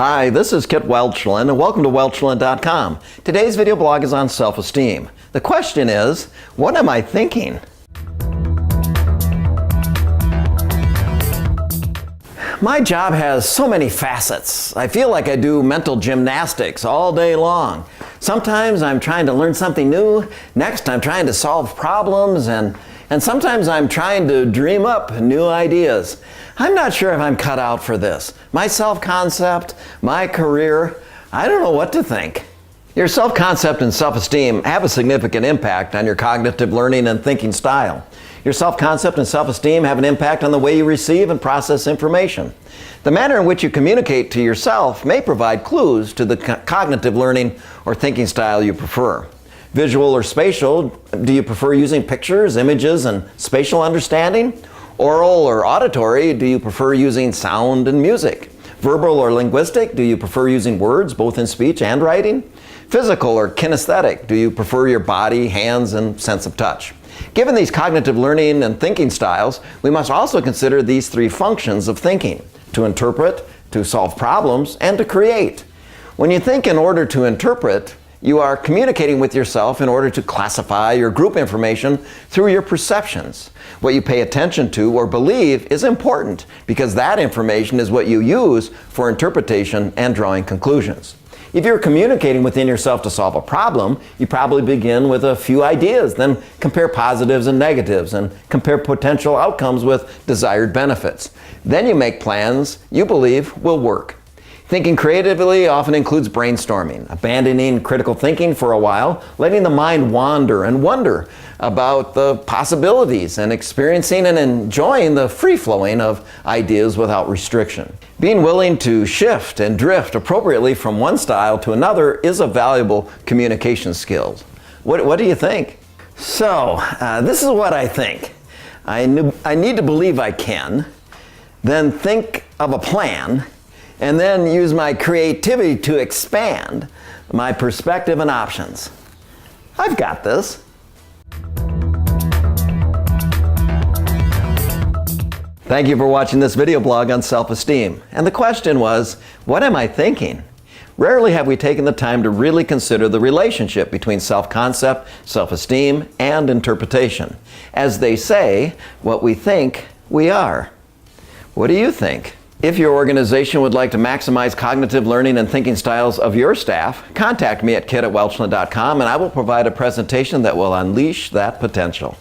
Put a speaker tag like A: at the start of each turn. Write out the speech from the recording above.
A: Hi, this is Kit Welchlin, and welcome to Welchlin.com. Today's video blog is on self-esteem. The question is, what am I thinking? My job has so many facets. I feel like I do mental gymnastics all day long. Sometimes I'm trying to learn something new, next I'm trying to solve problems, and sometimes I'm trying to dream up new ideas. I'm not sure if I'm cut out for this. My self-concept, my career, I don't know what to think. Your self-concept and self-esteem have a significant impact on your cognitive learning and thinking style. Your self-concept and self-esteem have an impact on the way you receive and process information. The manner in which you communicate to yourself may provide clues to the cognitive learning or thinking style you prefer. Visual or spatial, do you prefer using pictures, images, and spatial understanding? Oral or auditory, do you prefer using sound and music? Verbal or linguistic, do you prefer using words both in speech and writing? Physical or kinesthetic, do you prefer your body, hands, and sense of touch? Given these cognitive learning and thinking styles, we must also consider these three functions of thinking: to interpret, to solve problems, and to create. When you think in order to interpret, you are communicating with yourself in order to classify or group information through your perceptions. What you pay attention to or believe is important because that information is what you use for interpretation and drawing conclusions. If you're communicating within yourself to solve a problem, you probably begin with a few ideas, then compare positives and negatives, and compare potential outcomes with desired benefits. Then you make plans you believe will work. Thinking creatively often includes brainstorming, abandoning critical thinking for a while, letting the mind wander and wonder about the possibilities, and experiencing and enjoying the free-flowing of ideas without restriction. Being willing to shift and drift appropriately from one style to another is a valuable communication skill. What do you think? So, this is what I think. I need to believe I can, then think of a plan, and then use my creativity to expand my perspective and options. I've got this. Thank you for watching this video blog on self-esteem. And the question was, what am I thinking? Rarely have we taken the time to really consider the relationship between self-concept, self-esteem, and interpretation. As they say, what we think, we are. What do you think? If your organization would like to maximize cognitive learning and thinking styles of your staff, contact me at kit@welchlin.com and I will provide a presentation that will unleash that potential.